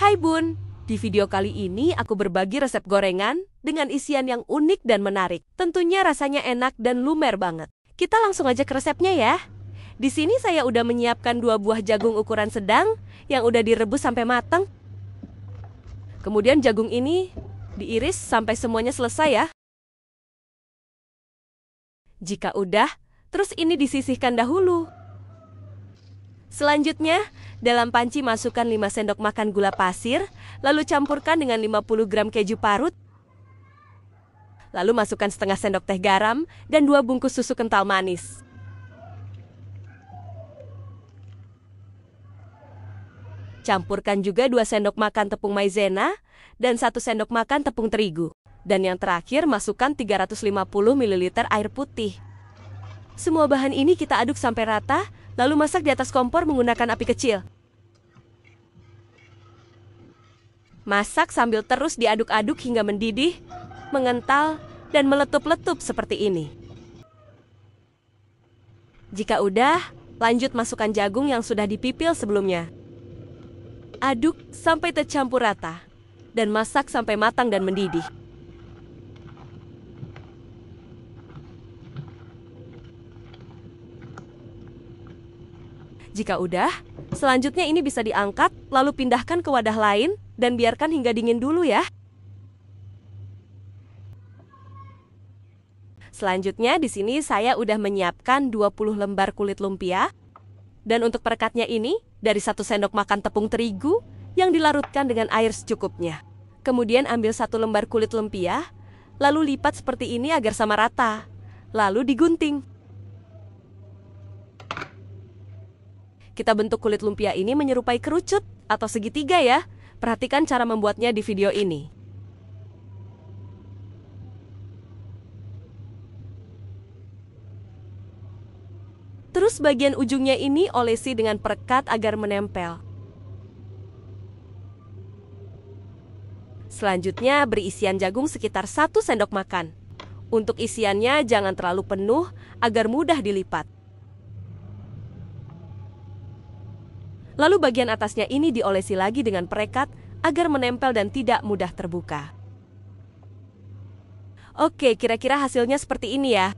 Hai Bun, di video kali ini aku berbagi resep gorengan dengan isian yang unik dan menarik. Tentunya rasanya enak dan lumer banget. Kita langsung aja ke resepnya ya. Di sini saya udah menyiapkan 2 buah jagung ukuran sedang yang udah direbus sampai matang. Kemudian jagung ini diiris sampai semuanya selesai ya. Jika udah, terus ini disisihkan dahulu. Selanjutnya, dalam panci masukkan 5 sendok makan gula pasir, lalu campurkan dengan 50 gram keju parut. Lalu masukkan setengah sendok teh garam dan 2 bungkus susu kental manis. Campurkan juga 2 sendok makan tepung maizena dan 1 sendok makan tepung terigu. Dan yang terakhir masukkan 350 ml air putih. Semua bahan ini kita aduk sampai rata, lalu masak di atas kompor menggunakan api kecil. Masak sambil terus diaduk-aduk hingga mendidih, mengental, dan meletup-letup seperti ini. Jika udah, lanjut masukkan jagung yang sudah dipipil sebelumnya. Aduk sampai tercampur rata, dan masak sampai matang dan mendidih. Jika udah, selanjutnya ini bisa diangkat, lalu pindahkan ke wadah lain, dan biarkan hingga dingin dulu ya. Selanjutnya di sini saya udah menyiapkan 20 lembar kulit lumpia. Dan untuk perekatnya ini, dari 1 sendok makan tepung terigu yang dilarutkan dengan air secukupnya. Kemudian ambil 1 lembar kulit lumpia, lalu lipat seperti ini agar sama rata. Lalu digunting. Kita bentuk kulit lumpia ini menyerupai kerucut atau segitiga ya. Perhatikan cara membuatnya di video ini. Terus bagian ujungnya ini olesi dengan perekat agar menempel. Selanjutnya beri isian jagung sekitar 1 sendok makan. Untuk isiannya jangan terlalu penuh agar mudah dilipat. Lalu bagian atasnya ini diolesi lagi dengan perekat agar menempel dan tidak mudah terbuka. Oke, kira-kira hasilnya seperti ini ya.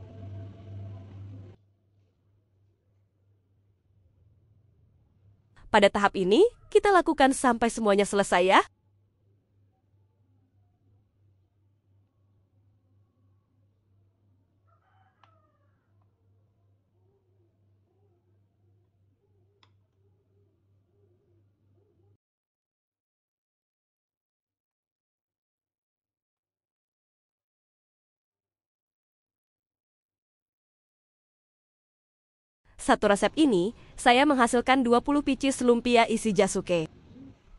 Pada tahap ini, kita lakukan sampai semuanya selesai ya. Satu resep ini, saya menghasilkan 20 pieces lumpia isi jasuke.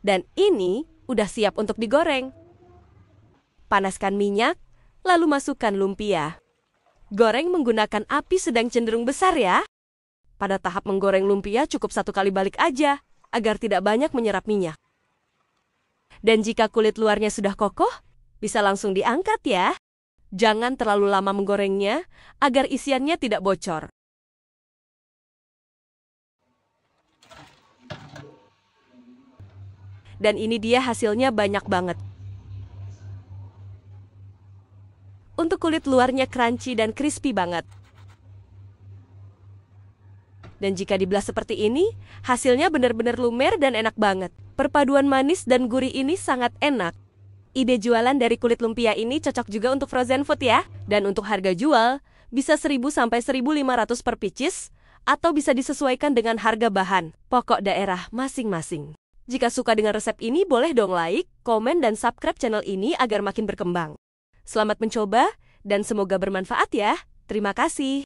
Dan ini udah siap untuk digoreng. Panaskan minyak, lalu masukkan lumpia. Goreng menggunakan api sedang cenderung besar ya. Pada tahap menggoreng lumpia cukup 1 kali balik aja, agar tidak banyak menyerap minyak. Dan jika kulit luarnya sudah kokoh, bisa langsung diangkat ya. Jangan terlalu lama menggorengnya, agar isiannya tidak bocor. Dan ini dia hasilnya banyak banget. Untuk kulit luarnya crunchy dan crispy banget. Dan jika dibelah seperti ini, hasilnya benar-benar lumer dan enak banget. Perpaduan manis dan gurih ini sangat enak. Ide jualan dari kulit lumpia ini cocok juga untuk frozen food ya. Dan untuk harga jual, bisa 1.000 sampai 1.500 per pieces, atau bisa disesuaikan dengan harga bahan pokok daerah masing-masing. Jika suka dengan resep ini, boleh dong like, komen, dan subscribe channel ini agar makin berkembang. Selamat mencoba, dan semoga bermanfaat ya. Terima kasih.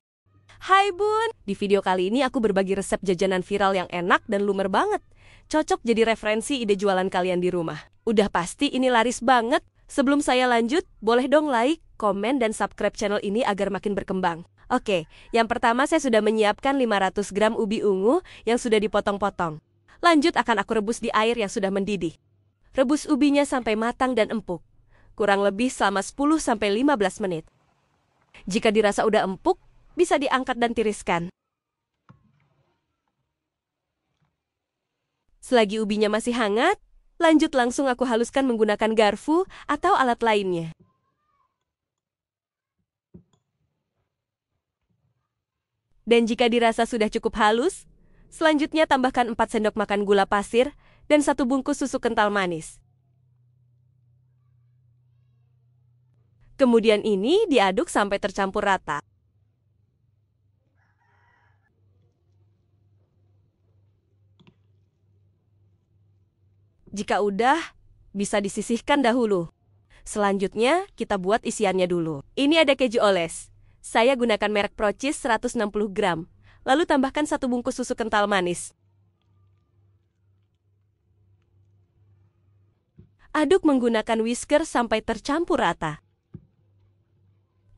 Hai Bun, di video kali ini aku berbagi resep jajanan viral yang enak dan lumer banget. Cocok jadi referensi ide jualan kalian di rumah. Udah pasti ini laris banget. Sebelum saya lanjut, boleh dong like, komen, dan subscribe channel ini agar makin berkembang. Oke, yang pertama saya sudah menyiapkan 500 gram ubi ungu yang sudah dipotong-potong. Lanjut akan aku rebus di air yang sudah mendidih. Rebus ubinya sampai matang dan empuk. Kurang lebih selama 10-15 menit. Jika dirasa udah empuk, bisa diangkat dan tiriskan. Selagi ubinya masih hangat, Lanjut langsung aku haluskan menggunakan garpu atau alat lainnya. Dan jika dirasa sudah cukup halus, selanjutnya tambahkan 4 sendok makan gula pasir dan 1 bungkus susu kental manis. Kemudian ini diaduk sampai tercampur rata. Jika udah, bisa disisihkan dahulu. Selanjutnya, kita buat isiannya dulu. Ini ada keju oles. Saya gunakan merek Procis 160 gram. Lalu tambahkan 1 bungkus susu kental manis. Aduk menggunakan whisker sampai tercampur rata.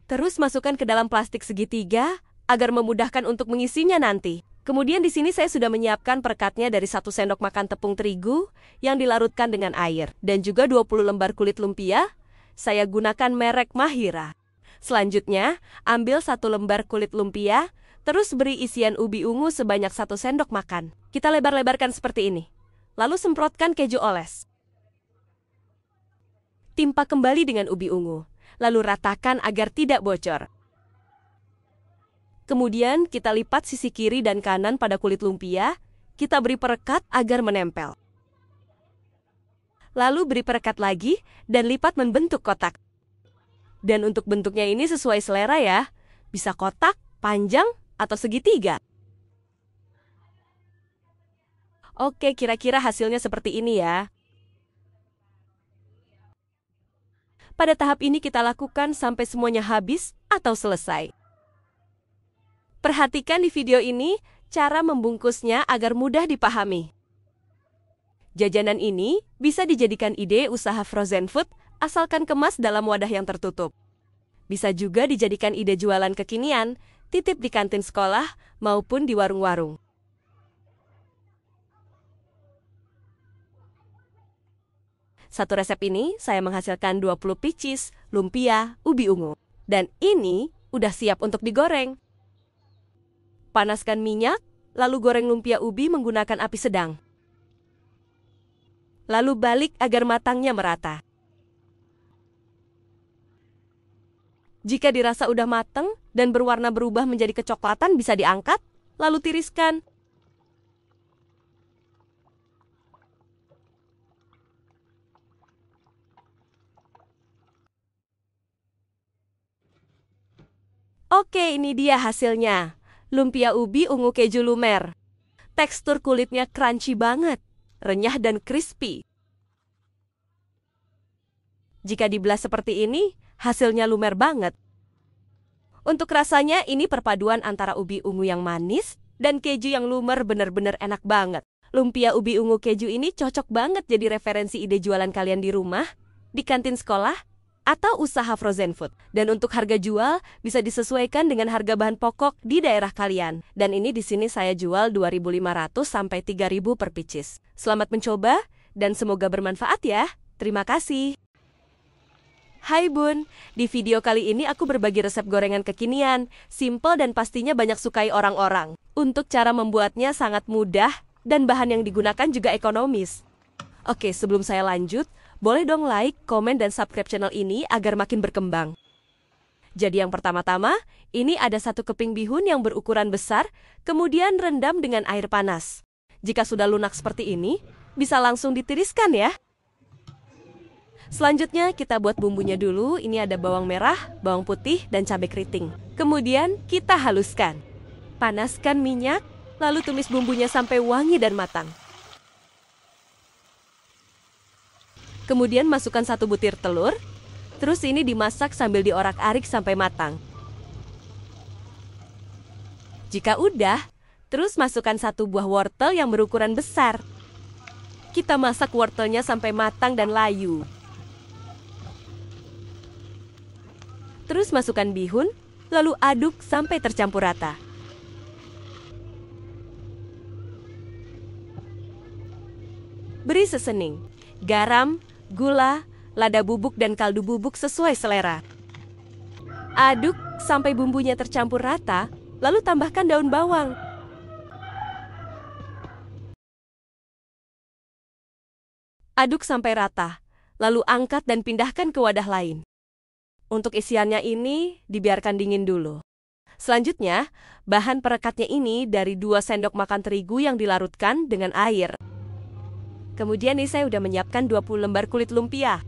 Terus masukkan ke dalam plastik segitiga agar memudahkan untuk mengisinya nanti. Kemudian di sini saya sudah menyiapkan perekatnya dari 1 sendok makan tepung terigu yang dilarutkan dengan air. Dan juga 20 lembar kulit lumpia, saya gunakan merek Mahira. Selanjutnya, ambil 1 lembar kulit lumpia, terus beri isian ubi ungu sebanyak 1 sendok makan. Kita lebar-lebarkan seperti ini. Lalu semprotkan keju oles. Timpa kembali dengan ubi ungu, lalu ratakan agar tidak bocor. Kemudian kita lipat sisi kiri dan kanan pada kulit lumpia, kita beri perekat agar menempel. Lalu beri perekat lagi dan lipat membentuk kotak. Dan untuk bentuknya ini sesuai selera ya, bisa kotak, panjang, atau segitiga. Oke, kira-kira hasilnya seperti ini ya. Pada tahap ini kita lakukan sampai semuanya habis atau selesai. Perhatikan di video ini cara membungkusnya agar mudah dipahami. Jajanan ini bisa dijadikan ide usaha frozen food asalkan kemas dalam wadah yang tertutup. Bisa juga dijadikan ide jualan kekinian, titip di kantin sekolah maupun di warung-warung. Satu resep ini saya menghasilkan 20 picis, lumpia, ubi ungu. Dan ini udah siap untuk digoreng. Panaskan minyak, lalu goreng lumpia ubi menggunakan api sedang. Lalu balik agar matangnya merata. Jika dirasa udah matang dan berwarna berubah menjadi kecoklatan bisa diangkat, lalu tiriskan. Oke, ini dia hasilnya. Lumpia ubi ungu keju lumer. Tekstur kulitnya crunchy banget, renyah dan crispy. Jika dibelah seperti ini, hasilnya lumer banget. Untuk rasanya, ini perpaduan antara ubi ungu yang manis dan keju yang lumer bener-bener enak banget. Lumpia ubi ungu keju ini cocok banget jadi referensi ide jualan kalian di rumah, di kantin sekolah, atau usaha frozen food. Dan untuk harga jual bisa disesuaikan dengan harga bahan pokok di daerah kalian. Dan ini di sini saya jual 2.500 sampai 3.000 per picis. Selamat mencoba dan semoga bermanfaat ya. Terima kasih. Hai Bun, di video kali ini aku berbagi resep gorengan kekinian, simple dan pastinya banyak sukai orang-orang. Untuk cara membuatnya sangat mudah dan bahan yang digunakan juga ekonomis. Oke, sebelum saya lanjut, boleh dong like, komen, dan subscribe channel ini agar makin berkembang. Jadi yang pertama-tama, ini ada 1 keping bihun yang berukuran besar, kemudian rendam dengan air panas. Jika sudah lunak seperti ini, bisa langsung ditiriskan ya. Selanjutnya kita buat bumbunya dulu, ini ada bawang merah, bawang putih, dan cabai keriting. Kemudian kita haluskan. Panaskan minyak, lalu tumis bumbunya sampai wangi dan matang. Kemudian masukkan 1 butir telur, terus ini dimasak sambil diorak-arik sampai matang. Jika udah, terus masukkan 1 buah wortel yang berukuran besar. Kita masak wortelnya sampai matang dan layu. Terus masukkan bihun, lalu aduk sampai tercampur rata. Beri sesening, garam, gula, lada bubuk, dan kaldu bubuk sesuai selera. Aduk sampai bumbunya tercampur rata, lalu tambahkan daun bawang. Aduk sampai rata, lalu angkat dan pindahkan ke wadah lain. Untuk isiannya ini, dibiarkan dingin dulu. Selanjutnya, bahan perekatnya ini dari 2 sendok makan terigu yang dilarutkan dengan air. Kemudian nih saya udah menyiapkan 20 lembar kulit lumpia.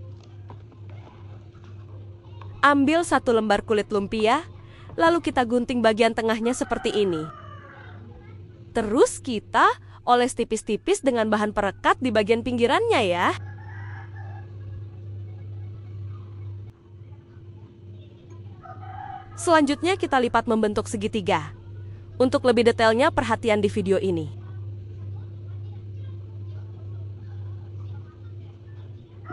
Ambil 1 lembar kulit lumpia, lalu kita gunting bagian tengahnya seperti ini. Terus kita oles tipis-tipis dengan bahan perekat di bagian pinggirannya ya. Selanjutnya kita lipat membentuk segitiga. Untuk lebih detailnya perhatian di video ini.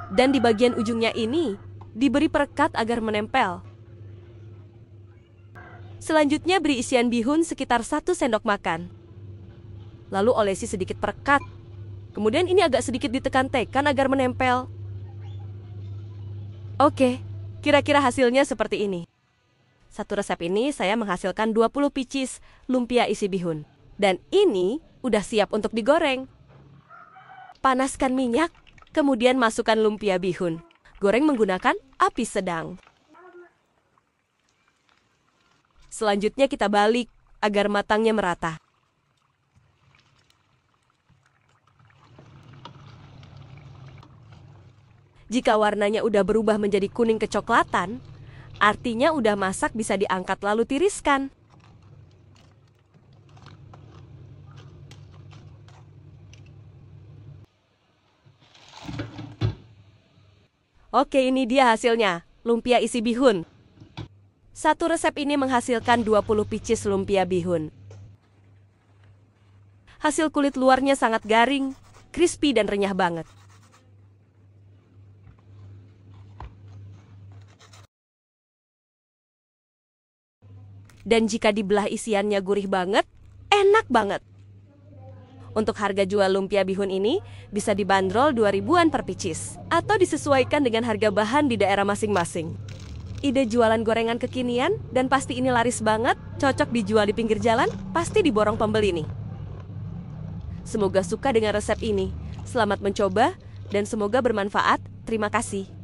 Dan di bagian ujungnya ini, diberi perekat agar menempel. Selanjutnya beri isian bihun sekitar 1 sendok makan. Lalu olesi sedikit perekat. Kemudian ini agak sedikit ditekan-tekan agar menempel. Oke, kira-kira hasilnya seperti ini. Satu resep ini saya menghasilkan 20 pieces lumpia isi bihun. Dan ini udah siap untuk digoreng. Panaskan minyak, kemudian masukkan lumpia bihun. Goreng menggunakan api sedang. Selanjutnya kita balik agar matangnya merata. Jika warnanya udah berubah menjadi kuning kecoklatan, artinya udah masak, bisa diangkat lalu tiriskan. Oke, ini dia hasilnya, lumpia isi bihun. Satu resep ini menghasilkan 20 pieces lumpia bihun. Hasil kulit luarnya sangat garing, crispy dan renyah banget. Dan jika dibelah isiannya gurih banget, enak banget. Untuk harga jual lumpia bihun ini bisa dibanderol 2.000-an per pieces atau disesuaikan dengan harga bahan di daerah masing-masing. Ide jualan gorengan kekinian dan pasti ini laris banget, cocok dijual di pinggir jalan, pasti diborong pembeli nih. Semoga suka dengan resep ini. Selamat mencoba dan semoga bermanfaat. Terima kasih.